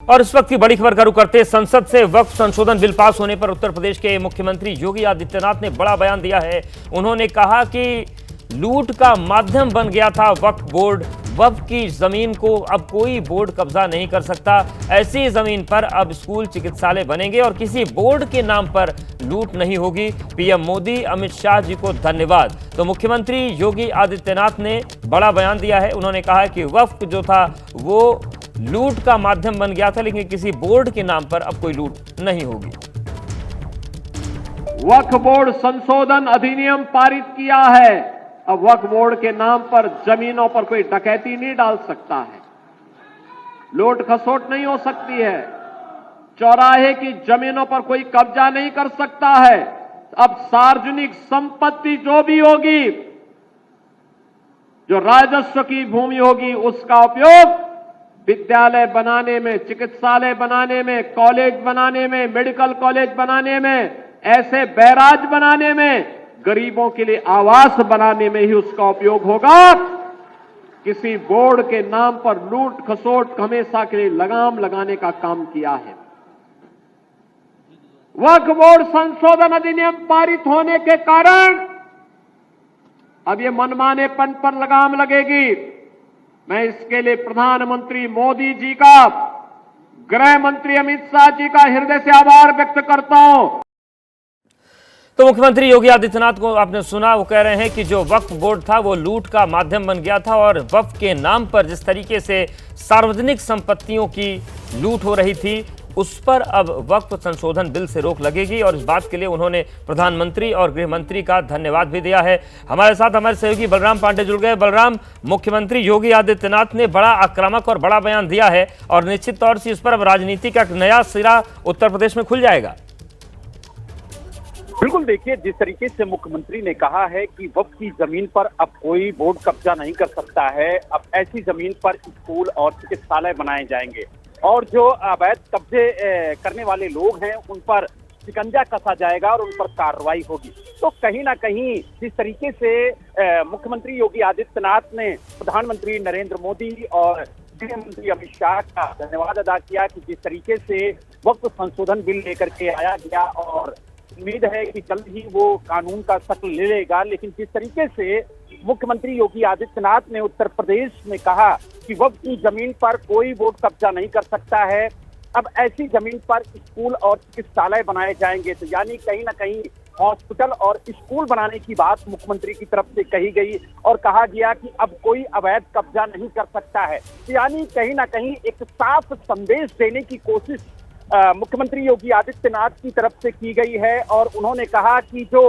और इस वक्त की बड़ी खबर का रुख करते संसद से वक्फ संशोधन बिल पास होने पर उत्तर प्रदेश के मुख्यमंत्री योगी आदित्यनाथ ने बड़ा बयान दिया है। उन्होंने कहा कि लूट का माध्यम बन गया था वक्फ बोर्ड। वक्फ की जमीन को अब कोई बोर्ड कब्जा नहीं कर सकता। ऐसी जमीन पर अब स्कूल चिकित्सालय बनेंगे और किसी बोर्ड के नाम पर लूट नहीं होगी। पीएम मोदी अमित शाह जी को धन्यवाद। तो मुख्यमंत्री योगी आदित्यनाथ ने बड़ा बयान दिया है। उन्होंने कहा कि वक्फ जो था वो लूट का माध्यम बन गया था, लेकिन किसी बोर्ड के नाम पर अब कोई लूट नहीं होगी। वक्फ बोर्ड संशोधन अधिनियम पारित किया है। अब वक्फ बोर्ड के नाम पर जमीनों पर कोई डकैती नहीं डाल सकता है, लूट खसोट नहीं हो सकती है, चौराहे की जमीनों पर कोई कब्जा नहीं कर सकता है। अब सार्वजनिक संपत्ति जो भी होगी, जो राजस्व की भूमि होगी, उसका उपयोग विद्यालय बनाने में, चिकित्सालय बनाने में, कॉलेज बनाने में, मेडिकल कॉलेज बनाने में, ऐसे बैराज बनाने में, गरीबों के लिए आवास बनाने में ही उसका उपयोग होगा। किसी बोर्ड के नाम पर लूट खसोट हमेशा के लिए लगाम लगाने का काम किया है। वक्फ बोर्ड संशोधन अधिनियम पारित होने के कारण अब ये मनमानेपन पर लगाम लगेगी। मैं इसके लिए प्रधानमंत्री मोदी जी का, गृह मंत्री अमित शाह जी का हृदय से आभार व्यक्त करता हूं। तो मुख्यमंत्री योगी आदित्यनाथ को आपने सुना, वो कह रहे हैं कि जो वक्फ बोर्ड था वो लूट का माध्यम बन गया था और वक्फ के नाम पर जिस तरीके से सार्वजनिक संपत्तियों की लूट हो रही थी, उस पर अब वक्फ संशोधन बिल से रोक लगेगी। और इस बात के लिए उन्होंने प्रधानमंत्री और गृह मंत्री का धन्यवाद भी दिया है। हमारे साथ हमारे सहयोगी बलराम पांडे जुड़ गए। बलराम, मुख्यमंत्री योगी आदित्यनाथ ने बड़ा आक्रामक और बड़ा बयान दिया है और निश्चित तौर से इस पर अब राजनीति का नया सिरा उत्तर प्रदेश में खुल जाएगा। बिल्कुल, देखिए, जिस तरीके से मुख्यमंत्री ने कहा है कि वक्फ की जमीन पर अब कोई बोर्ड कब्जा नहीं कर सकता है, अब ऐसी जमीन पर स्कूल और चिकित्सालय बनाए जाएंगे और जो अवैध कब्जे करने वाले लोग हैं उन पर शिकंजा कसा जाएगा और उन पर कार्रवाई होगी। तो कहीं ना कहीं जिस तरीके से मुख्यमंत्री योगी आदित्यनाथ ने प्रधानमंत्री नरेंद्र मोदी और गृह मंत्री अमित शाह का धन्यवाद अदा किया कि जिस तरीके से वक्फ संशोधन बिल लेकर के आया गया, और उम्मीद है कि जल्द ही वो कानून का शक्ल ले लेगा। लेकिन जिस तरीके से मुख्यमंत्री योगी आदित्यनाथ ने उत्तर प्रदेश में कहा कि वक्फ की जमीन पर कोई बोर्ड कब्जा नहीं कर सकता है, अब ऐसी जमीन पर स्कूल और चिकित्सालय बनाए जाएंगे, तो यानी कहीं ना कहीं हॉस्पिटल और स्कूल बनाने की बात मुख्यमंत्री की तरफ से कही गई और कहा गया कि अब कोई अवैध कब्जा नहीं कर सकता है। तो यानी कहीं ना कहीं एक साफ संदेश देने की कोशिश मुख्यमंत्री योगी आदित्यनाथ की तरफ से की गई है। और उन्होंने कहा कि जो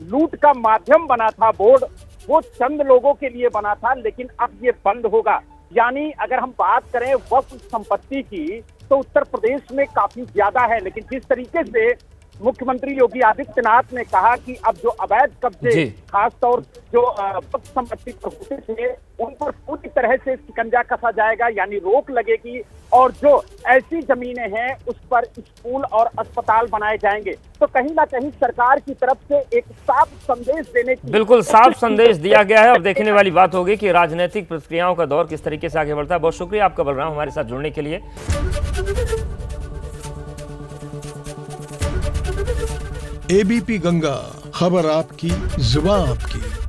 लूट का माध्यम बना था बोर्ड, वो चंद लोगों के लिए बना था, लेकिन अब ये बंद होगा। यानी अगर हम बात करें वक्फ संपत्ति की तो उत्तर प्रदेश में काफी ज्यादा है, लेकिन जिस तरीके से मुख्यमंत्री योगी आदित्यनाथ ने कहा कि अब जो अवैध कब्जे खासतौर जो वक्फ संपत्ति पर होते थे उन पर पूरी तरह से शिकंजा कसा जाएगा, यानी रोक लगेगी, और जो ऐसी जमीनें हैं उस पर स्कूल और अस्पताल बनाए जाएंगे। तो कहीं ना कहीं सरकार की तरफ से एक साफ संदेश देने की, बिल्कुल साफ संदेश दिया गया है। और देखने वाली बात होगी कि राजनीतिक प्रक्रियाओं का दौर किस तरीके से आगे बढ़ता है। बहुत शुक्रिया आपका बलराम हमारे साथ जुड़ने के लिए। एबीपी गंगा, खबर आपकी, जुबान आपकी।